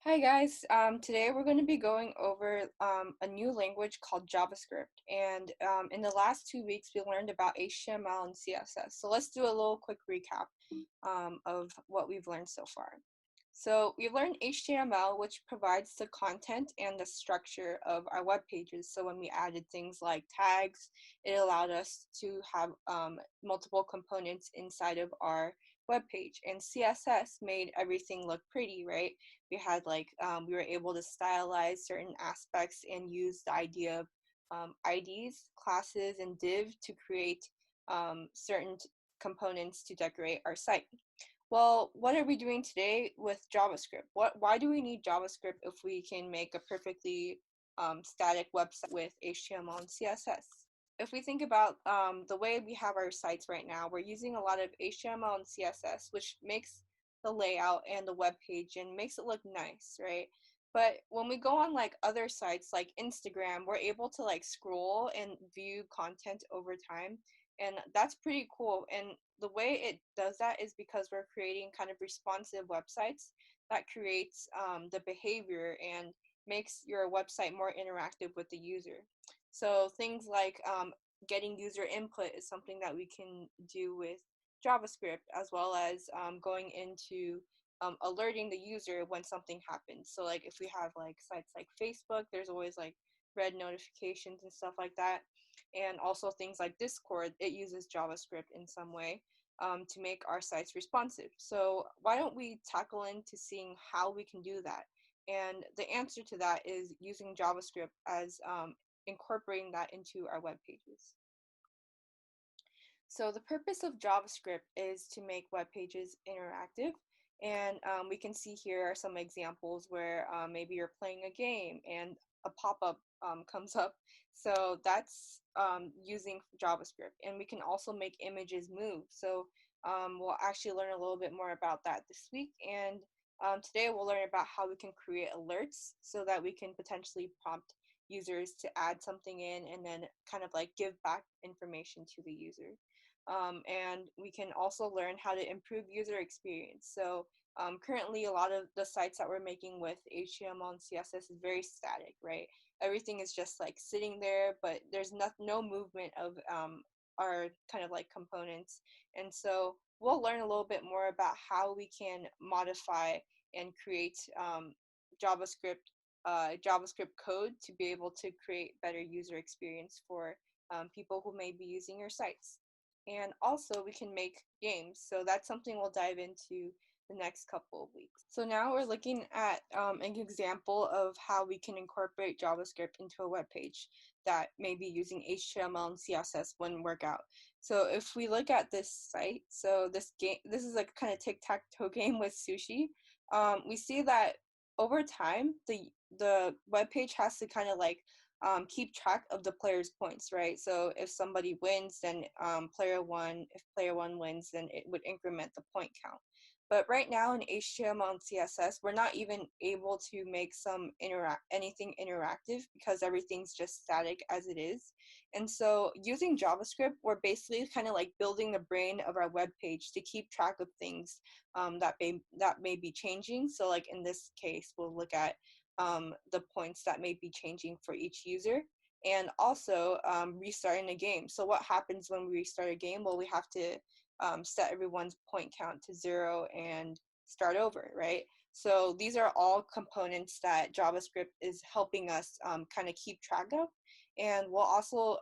Hi guys, today we're going to be going over a new language called JavaScript, and in the last 2 weeks we learned about HTML and CSS. So let's do a little quick recap of what we've learned so far. So we learned HTML, which provides the content and the structure of our web pages. So when we added things like tags, it allowed us to have multiple components inside of our web page. And CSS made everything look pretty, right? We had we were able to stylize certain aspects and use the idea of IDs, classes, and div to create certain components to decorate our site. Well, what are we doing today with JavaScript? Why do we need JavaScript if we can make a perfectly static website with HTML and CSS? If we think about the way we have our sites right now, we're using a lot of HTML and CSS, which makes the layout and the web page and makes it look nice, right? But when we go on like other sites like Instagram, we're able to like scroll and view content over time, and that's pretty cool. And the way it does that is because we're creating kind of responsive websites that creates the behavior and makes your website more interactive with the user. So things like getting user input is something that we can do with JavaScript, as well as going into alerting the user when something happens. So like if we have like sites like Facebook, there's always like red notifications and stuff like that. And also things like Discord, it uses JavaScript in some way to make our sites responsive. So why don't we tackle into seeing how we can do that? And the answer to that is using JavaScript as incorporating that into our web pages. So the purpose of JavaScript is to make web pages interactive. And we can see here are some examples where maybe you're playing a game and a pop-up comes up. So that's using JavaScript. And we can also make images move. So we'll actually learn a little bit more about that this week. And today we'll learn about how we can create alerts so that we can potentially prompt users to add something in and then kind of like give back information to the user. And we can also learn how to improve user experience. So currently a lot of the sites that we're making with HTML and CSS is very static, right? Everything is just like sitting there, but there's no movement of our kind of like components. And so we'll learn a little bit more about how we can modify and create JavaScript code to be able to create better user experience for people who may be using your sites. And also we can make games. So that's something we'll dive into the next couple of weeks. So now we're looking at an example of how we can incorporate JavaScript into a web page that may be using HTML and CSS when work out. So if we look at this site, so this is a kind of tic-tac-toe game with sushi. We see that over time, the web page has to kind of like keep track of the player's points, right? So if somebody wins, then player one, if player one wins, then it would increment the point count. But right now in HTML and CSS, we're not even able to make anything interactive because everything's just static as it is. And so using JavaScript, we're basically kind of like building the brain of our web page to keep track of things that may be changing. So like in this case, we'll look at the points that may be changing for each user, and also restarting a game. So what happens when we restart a game? Well, we have to set everyone's point count to 0 and start over, right? So these are all components that JavaScript is helping us kind of keep track of. And we'll also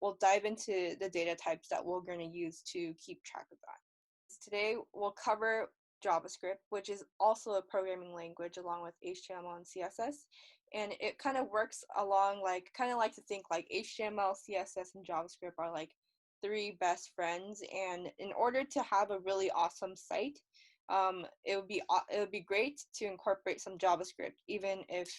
we'll dive into the data types that we're going to use to keep track of that. Today we'll cover JavaScript, which is also a programming language along with HTML and CSS. And it kind of works along kind of like to think like HTML, CSS, and JavaScript are like three best friends. And in order to have a really awesome site, it would be great to incorporate some JavaScript, even if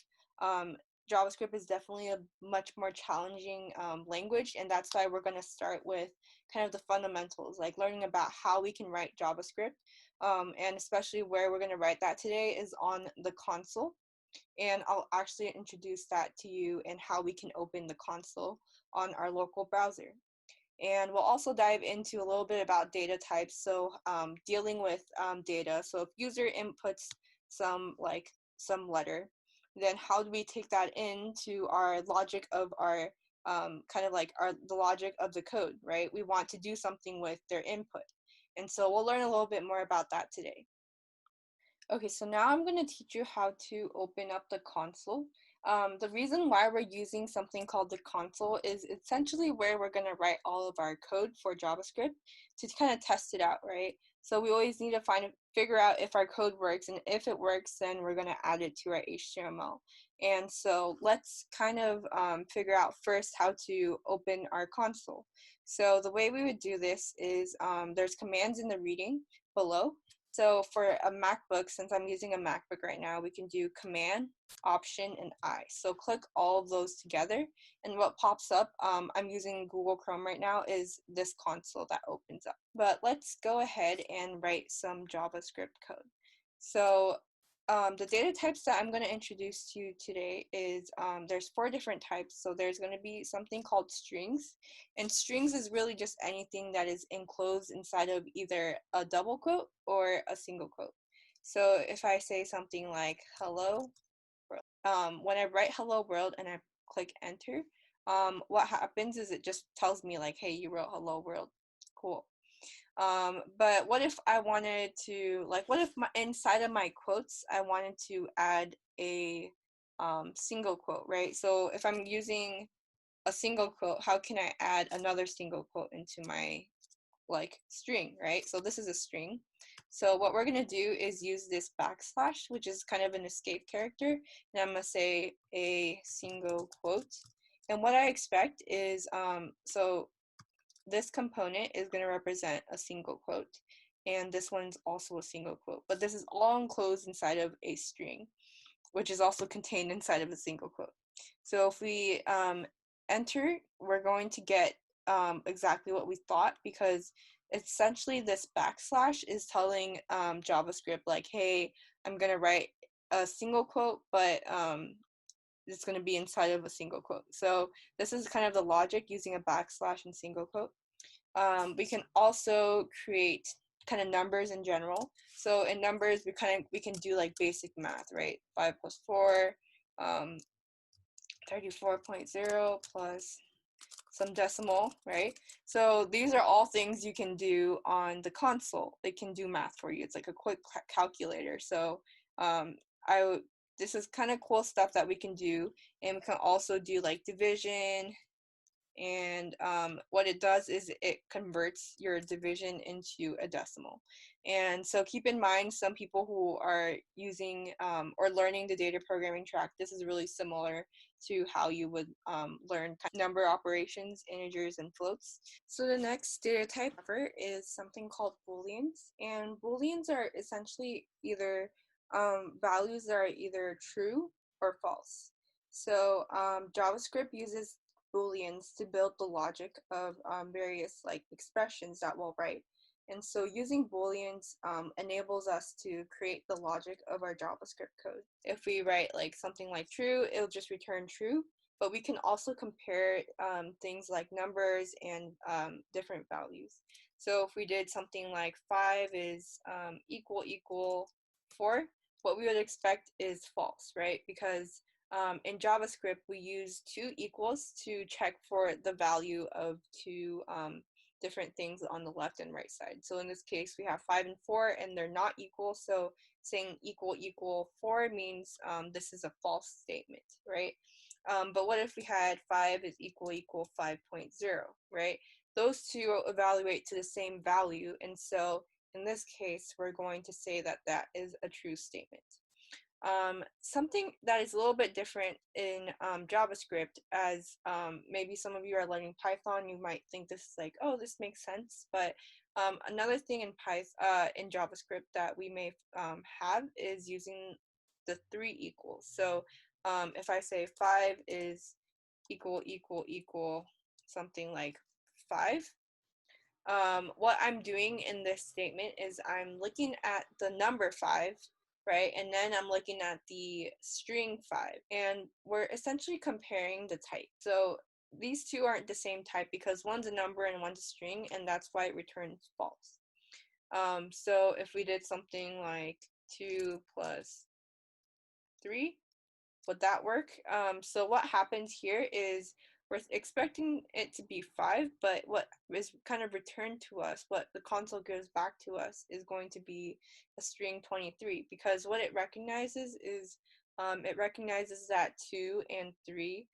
JavaScript is definitely a much more challenging language. And that's why we're going to start with kind of the fundamentals, like learning about how we can write JavaScript. And especially where we're going to write that today is on the console. And I'll actually introduce that to you and how we can open the console on our local browser. And we'll also dive into a little bit about data types. So dealing with data. So if user inputs some like some letter, then how do we take that into our logic of our kind of like the logic of the code, right? We want to do something with their input. And so we'll learn a little bit more about that today. Okay, so now I'm going to teach you how to open up the console. The reason why we're using something called the console is essentially where we're going to write all of our code for JavaScript to kind of test it out, right? So we always need to figure out if our code works, and if it works, then we're going to add it to our HTML. And so let's kind of figure out first how to open our console. So the way we would do this is there's commands in the reading below. So for a MacBook, since I'm using a MacBook right now, we can do Command, Option, and I. So click all of those together, and what pops up, I'm using Google Chrome right now, is this console that opens up. But let's go ahead and write some JavaScript code. So the data types that I'm going to introduce to you today is there's 4 different types. So there's going to be something called strings, and strings is really just anything that is enclosed inside of either a double quote or a single quote. So if I say something like hello world, when I write hello world and I click enter, what happens is it just tells me like, hey, you wrote hello world, cool. But what if I wanted to, like, what if inside of my quotes, I wanted to add a single quote, right? So if I'm using a single quote, how can I add another single quote into my, like, string, right? So this is a string. So what we're going to do is use this backslash, which is kind of an escape character. And I'm going to say a single quote. And what I expect is, so this component is going to represent a single quote, and this one's also a single quote, but this is all enclosed inside of a string, which is also contained inside of a single quote. So if we enter, we're going to get exactly what we thought, because essentially this backslash is telling JavaScript like, hey, I'm going to write a single quote, but it's going to be inside of a single quote. So this is kind of the logic using a backslash and single quote. We can also create kind of numbers in general. So in numbers, we can do like basic math, right? 5 plus 4, 34.0 plus some decimal, right? So these are all things you can do on the console. It can do math for you. It's like a quick calculator. So this is kind of cool stuff that we can do, and we can also do like division. And what it does is it converts your division into a decimal. And so keep in mind, some people who are using or learning the data programming track, this is really similar to how you would learn number operations, integers, and floats. So the next data type is something called Booleans. And Booleans are essentially either values that are either true or false. So JavaScript uses Booleans to build the logic of various like expressions that we'll write. And so using Booleans enables us to create the logic of our JavaScript code. If we write like something like true, it'll just return true, but we can also compare things like numbers and different values. So if we did something like 5 is equal 4, what we would expect is false, right? Because in JavaScript, we use 2 equals to check for the value of 2 different things on the left and right side. So in this case, we have 5 and 4, and they're not equal. So saying equal 4 means this is a false statement, right? But what if we had 5 is equal 5.0, right? Those two evaluate to the same value, and so in this case, we're going to say that that is a true statement. Something that is a little bit different in JavaScript, as maybe some of you are learning Python, you might think this is like, oh, this makes sense. But another thing in JavaScript that we may have is using the 3 equals. So if I say 5 is equal something like 5, what I'm doing in this statement is I'm looking at the number 5, right? And then I'm looking at the string 5, and we're essentially comparing the type. So these two aren't the same type because one's a number and one's a string, and that's why it returns false. So if we did something like 2 plus 3. Would that work? So what happens here is we're expecting it to be 5, but what is kind of returned to us, what the console gives back to us, is going to be a string 23, because what it recognizes is it recognizes that 2 and 3.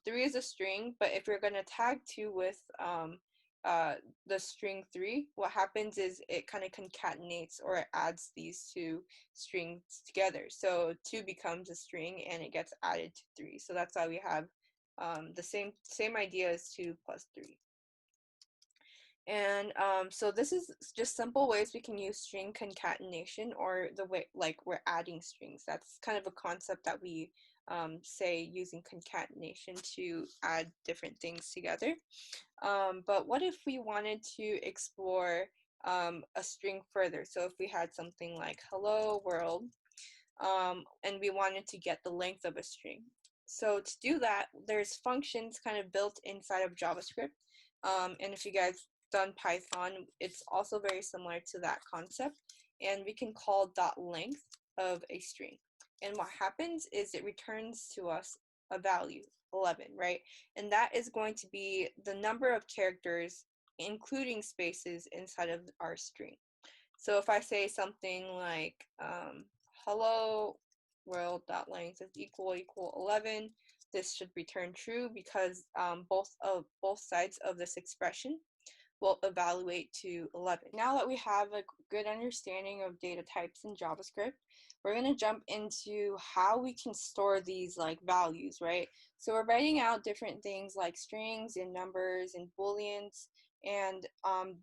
3 is a string, but if you're going to tag 2 with uh, the string 3, what happens is it kind of concatenates or it adds these two strings together. So 2 becomes a string and it gets added to 3. So that's why we have the same idea as 2 plus 3. And so this is just simple ways we can use string concatenation, or the way like we're adding strings. That's kind of a concept that we say using concatenation to add different things together. But what if we wanted to explore a string further? So if we had something like hello world, and we wanted to get the length of a string. So to do that, there's functions kind of built inside of JavaScript. And if you guys done Python, it's also very similar to that concept. And we can call .length of a string. And what happens is it returns to us a value, 11, right? And that is going to be the number of characters, including spaces, inside of our string. So if I say something like hello world.length is equal 11, this should return true because both sides of this expression will evaluate to 11. Now that we have a good understanding of data types in JavaScript, we're going to jump into how we can store these like values, right? So we're writing out different things like strings and numbers and booleans, and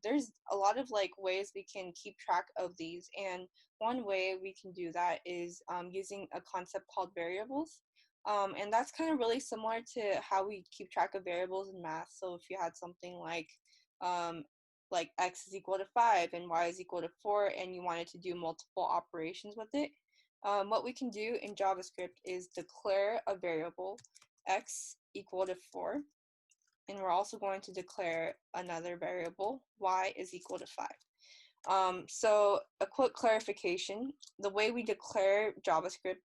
there's a lot of like ways we can keep track of these, and one way we can do that is using a concept called variables. And that's kind of really similar to how we keep track of variables in math. So if you had something like x is equal to 5 and y is equal to 4, and you wanted to do multiple operations with it, what we can do in JavaScript is declare a variable x equal to 4, and we're also going to declare another variable y is equal to 5. So a quick clarification, the way we declare JavaScript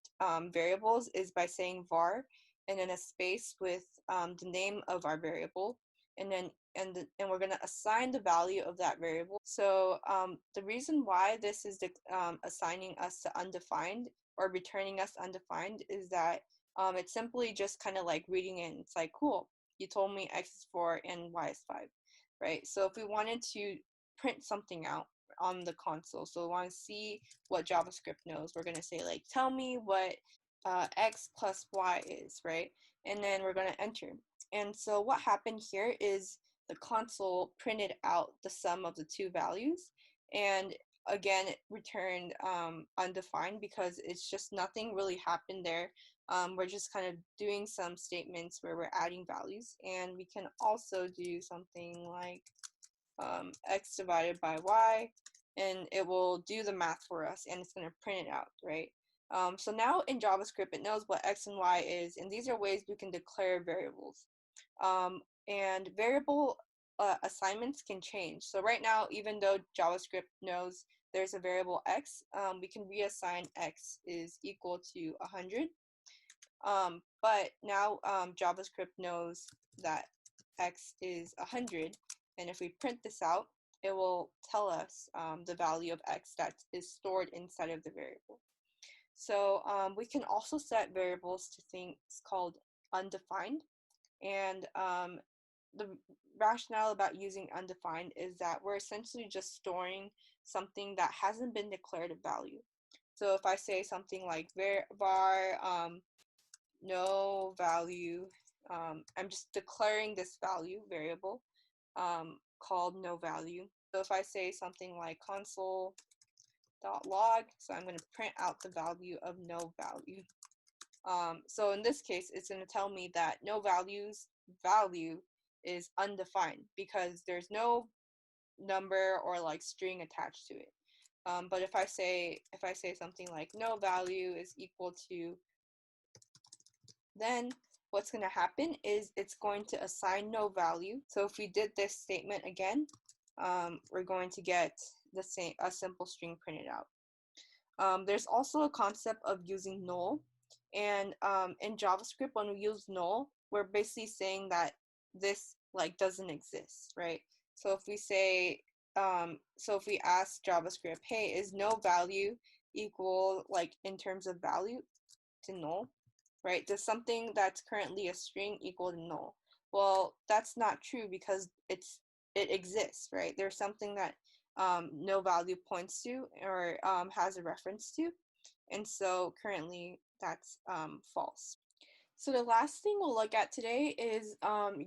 variables is by saying var and then a space with the name of our variable, and then and we're going to assign the value of that variable. So the reason why this is assigning us to undefined or returning us undefined is that it's simply just kind of like reading in. It's like, cool, you told me x is 4 and y is 5, right? So if we wanted to print something out on the console, so we want to see what JavaScript knows, we're going to say like, tell me what x plus y is, right? And then we're going to enter. And so what happened here is the console printed out the sum of the two values, and again it returned undefined because it's just nothing really happened there. We're just kind of doing some statements where we're adding values, and we can also do something like x divided by y, and it will do the math for us, and it's going to print it out, right? So now in JavaScript, it knows what x and y is, and these are ways we can declare variables. And variable assignments can change. So right now, even though JavaScript knows there's a variable x, we can reassign x is equal to 100. But now JavaScript knows that x is 100, and if we print this out, it will tell us the value of x that is stored inside of the variable. So we can also set variables to things called undefined, and the rationale about using undefined is that we're essentially just storing something that hasn't been declared a value. So if I say something like var no value, I'm just declaring this value variable called no value. So if I say something like console.log, so I'm going to print out the value of no value. So in this case, it's going to tell me that no value's value is undefined because there's no number or like string attached to it. But if I say something like no value is equal to, then what's going to happen is it's going to assign no value. So if we did this statement again, we're going to get a simple string printed out. There's also a concept of using null. And in JavaScript, when we use null, we're basically saying that this like doesn't exist, right? So if we say, so if we ask JavaScript, hey, is no value equal like in terms of value to null, right? Does something that's currently a string equal to null? Well, that's not true because it exists, right? There's something that no value points to or has a reference to, and so currently that's false. So the last thing we'll look at today is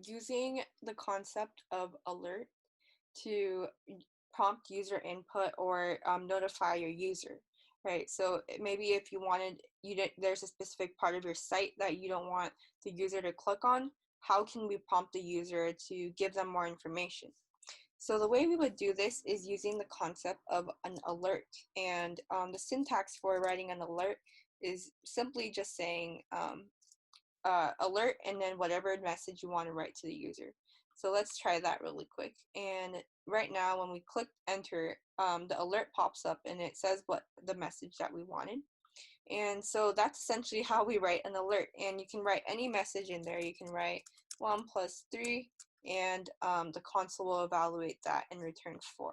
using the concept of alert to prompt user input or notify your user, right? So maybe if you wanted, there's a specific part of your site that you don't want the user to click on, how can we prompt the user to give them more information? So the way we would do this is using the concept of an alert. And the syntax for writing an alert is simply just saying alert and then whatever message you want to write to the user. So let's try that really quick. And right now when we click enter, the alert pops up and it says what the message that we wanted. And so that's essentially how we write an alert. And you can write any message in there. You can write 1 + 3 and the console will evaluate that and return 4.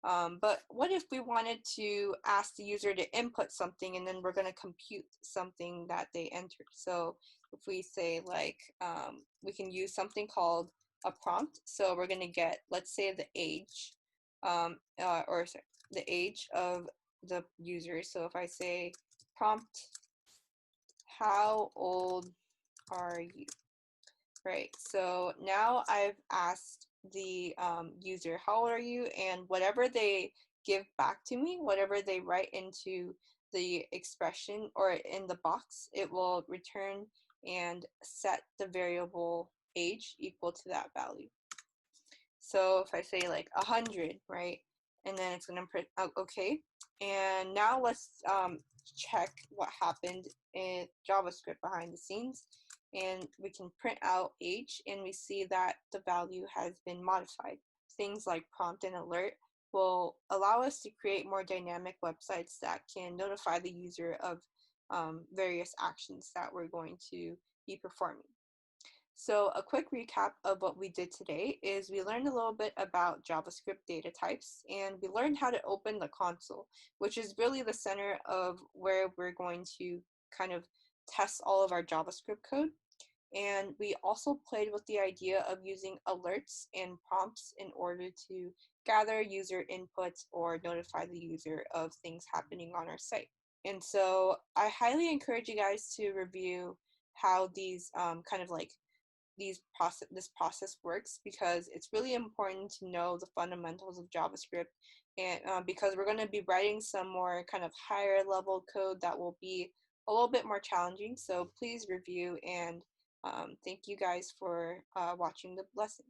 But what if we wanted to ask the user to input something and then we're going to compute something that they entered? So if we say like, we can use something called a prompt. So we're going to get, let's say the age, or sorry, the age of the user. So if I say prompt, how old are you? Right, so now I've asked the user, how old are you? And whatever they give back to me, whatever they write into the expression or in the box, it will return and set the variable age equal to that value. So if I say like 100, right, and then it's gonna print out okay. And now let's check what happened in JavaScript behind the scenes. And we can print out age and we see that the value has been modified. Things like prompt and alert will allow us to create more dynamic websites that can notify the user of various actions that we're going to be performing. So a quick recap of what we did today is we learned a little bit about JavaScript data types, and we learned how to open the console, which is really the center of where we're going to kind of test all of our JavaScript code. And we also played with the idea of using alerts and prompts in order to gather user inputs or notify the user of things happening on our site. And so I highly encourage you guys to review how these kind of like this process works, because it's really important to know the fundamentals of JavaScript, and because we're going to be writing some more kind of higher level code that will be a little bit more challenging. So please review, and thank you guys for watching the lesson.